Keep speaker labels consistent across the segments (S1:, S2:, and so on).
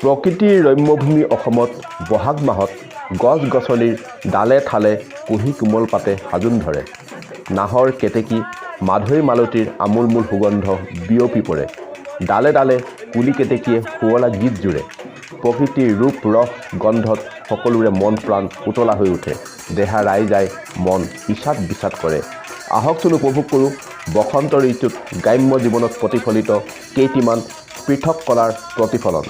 S1: প্ৰকৃতিৰ ৰম্যভূমি অসমত বহাগ মাহত গছ-গছনিৰ ডালে ঠালে কুঁহি কোমল পাতে সাজোন ধৰে। নাহৰ কেতেকী মাধৈ মালতীৰ আমোলমোল সুগন্ধ বিয়পি পৰে। ডালে ডালে কুলি কেতেকীয়ে শুৱলা গীত জুৰে। প্ৰকৃতিৰ ৰূপ ৰস গন্ধত সকলোৰে মন প্ৰাণ উতলা হৈ উঠে। দেহা ৰাই যায়, মন ইছাদ বিচাদ কৰে। আহকচোন উপভোগ কৰোঁ বসন্ত ঋতুত গ্ৰাম্য জীৱনত প্ৰতিফলিত কেইটিমান পৃথক কলাৰ প্ৰতিফলন।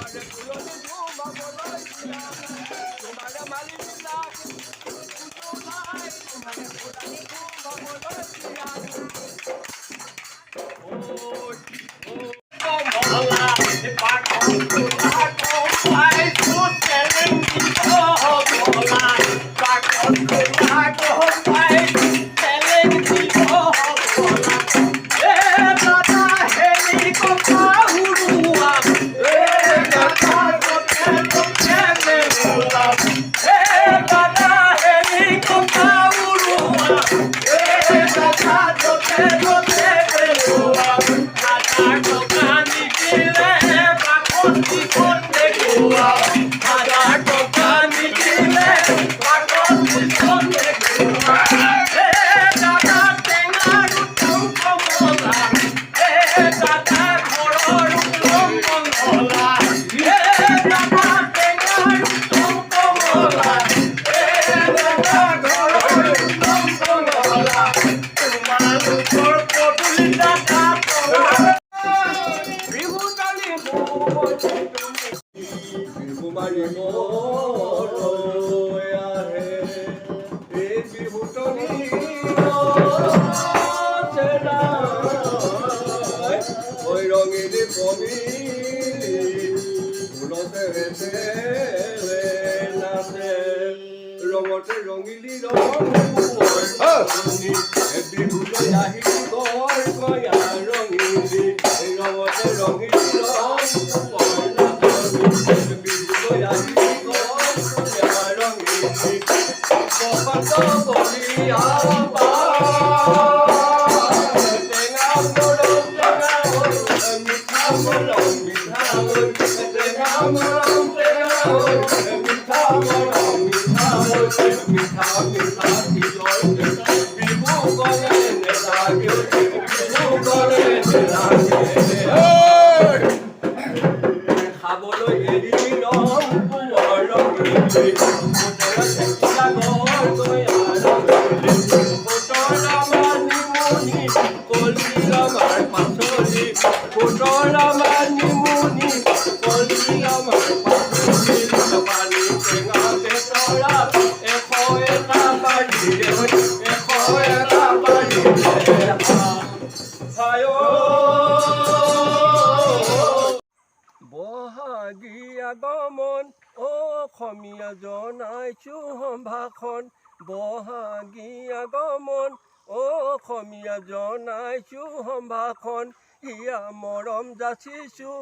S2: আগমন অসমীয়া জনাইছো সম্ভাষণ। বহাগী আগমন অসমীয়া জনাইছো সম্ভাষণ। হিয়া মৰম যাচিছো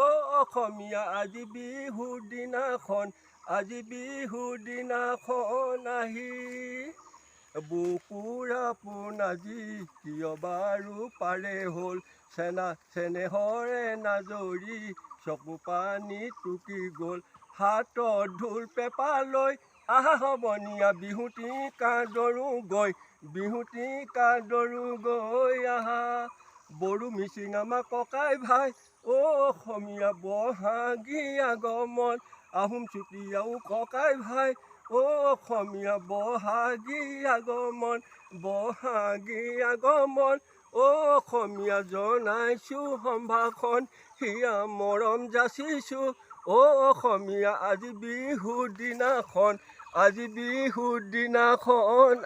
S2: অসমীয়া আজি বিহুৰ দিনাখন। আজি বিহুৰ দিনাখন আহি বুকুৰ আপোন আজি কিয় বাৰু পাৰে হ'ল। চেনেহৰে নাজৰি চকু পানী টুকি গ'ল। হাতত ঢোল পেঁপা লৈ আহ বনীয়া বিহুটি কাঁদৰো গৈ। বিহুটি কাঁদৰো গৈ আহা। বড়ো মিচিং আমাৰ ককাই ভাই অসমীয়া বহাগী আগমন। আহোম চুতীয়াও ককাই ভাই অসমীয়া বহাগী আগমন। বহাগী আগমন অসমীয়া জনাইছো সম্ভাষণ। হিয়া মৰম যাচিছো অসমীয়া আজি বিহুৰ দিনাখন। আজি বিহুৰ দিনাখন।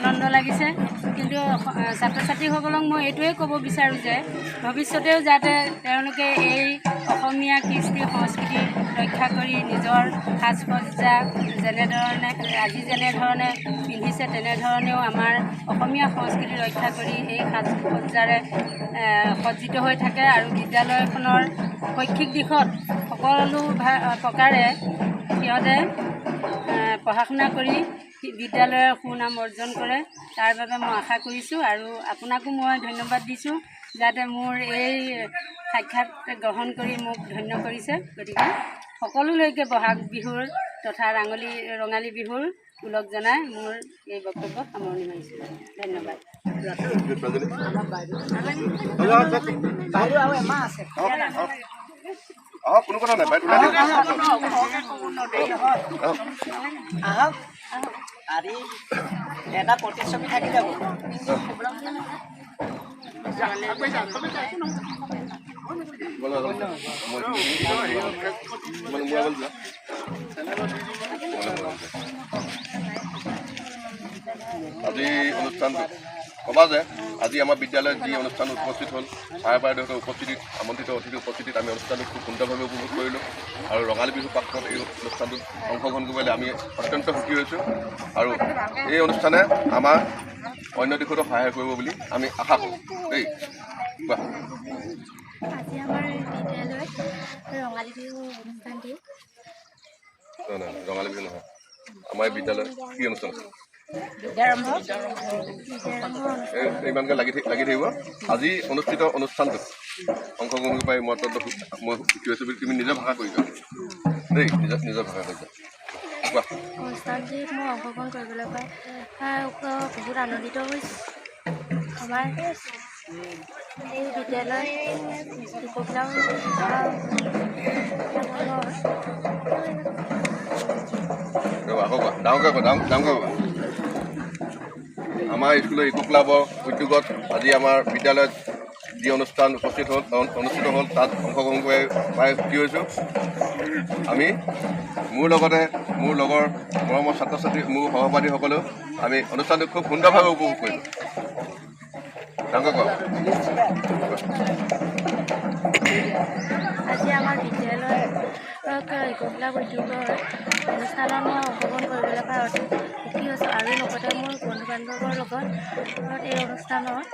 S3: আনন্দ লাগিছে। কিন্তু ছাত্ৰ ছাত্ৰীসকলক মই এইটোৱে ক'ব বিচাৰোঁ যে ভৱিষ্যতেও যাতে তেওঁলোকে এই অসমীয়া কৃষ্টি সংস্কৃতি ৰক্ষা কৰি নিজৰ সাজ সজ্জা আজি যেনেধৰণে পিন্ধিছে তেনেধৰণেও আমাৰ অসমীয়া সংস্কৃতি ৰক্ষা কৰি এই সাজ সজ্জাৰে সজ্জিত হৈ থাকে আৰু বিদ্যালয়খনৰ শৈক্ষিক দিশত সকলো প্ৰকাৰে সিহঁতে পঢ়া শুনা কৰি বিদ্যালয়ৰ সুনাম অৰ্জন কৰে। তাৰ বাবে মই আশা কৰিছোঁ আৰু আপোনাকো মই ধন্যবাদ দিছোঁ যাতে মোৰ এই সাক্ষাৎ গ্ৰহণ কৰি মোক ধন্য কৰিছে। গতিকে সকলোলৈকে বহাগ বিহুৰ তথা ৰঙালী বিহুৰ ওলগ জনাই মোৰ এই বক্তব্য সামৰণি মাৰিছোঁ। ধন্যবাদ।
S4: কোনো কথা নাই
S5: আজি এটা প্ৰতিচ্ছবি থাকি যাব।
S4: আজি অনুষ্ঠানটো ক'বা যে আজি আমাৰ বিদ্যালয়ত যি অনুষ্ঠান উপস্থিত হ'ল ছাৰ বাইদেউহঁতৰ উপস্থিতিত আমন্ত্ৰিত অতিথিৰ উপস্থিতিত আমি অনুষ্ঠানটো খুব সুন্দৰভাৱে উপভোগ কৰিলোঁ আৰু ৰঙালী বিহু প্ৰাকত এই অনুষ্ঠানটোত অংশগ্ৰহণ কৰিবলৈ আমি অত্যন্ত সুখী হৈছোঁ আৰু এই অনুষ্ঠানে আমাৰ অন্য দিশতো সহায় কৰিব বুলি আমি আশা কৰোঁ দেই। কোৱা।
S6: আজি আমাৰ বিদ্যালয়ত ৰঙালী বিহু অনুষ্ঠানটি
S4: ৰঙালী বিহু নহয়, আমাৰ এই বিদ্যালয়ত কি অনুষ্ঠান আছে ইমানকৈ লাগি থাকিব। আজি অনুষ্ঠিত অনুষ্ঠানটোত অংশগ্ৰহণ কৰি পাই মই অত্যন্ত মই সুখী হৈছোঁ বুলি তুমি নিজৰ ভাষা কৰিবা দেই, নিজৰ ভাষা কৰিবা। কোৱা।
S6: অনুষ্ঠানটিত মই অংশগ্ৰহণ কৰিবলৈ পাই বহুত আনন্দিত হৈছোঁ। আমাৰ এই বিদ্যালয়
S4: আকৌ কোৱা, ডাঙৰকৈ কোৱা, ডাঙৰকৈ কোৱা। আমাৰ স্কুলৰ ইকো ক্লাবৰ উদ্যোগত আজি আমাৰ বিদ্যালয়ত যি অনুষ্ঠান অনুষ্ঠিত হ'ল তাত অংশগ্ৰহণ কৰি পাই সুখী হৈছোঁ। আমি মোৰ লগতে মোৰ লগৰ মৰমৰ ছাত্ৰ ছাত্ৰী মোৰ সহপাঠীসকলেও আমি অনুষ্ঠানটো খুব সুন্দৰভাৱে উপভোগ কৰিলোঁ। ডাঙৰকৈ কোৱা।
S6: আজি আমাৰ বিদ্যালয়ৰ ইকো ক্লাব উদ্যোগৰ অনুষ্ঠানত মই অংশগ্ৰহণ কৰিবলৈ পাই অতি সুখী হৈছোঁ আৰু লগতে মোৰ বন্ধু বান্ধৱৰ লগত এই অনুষ্ঠানত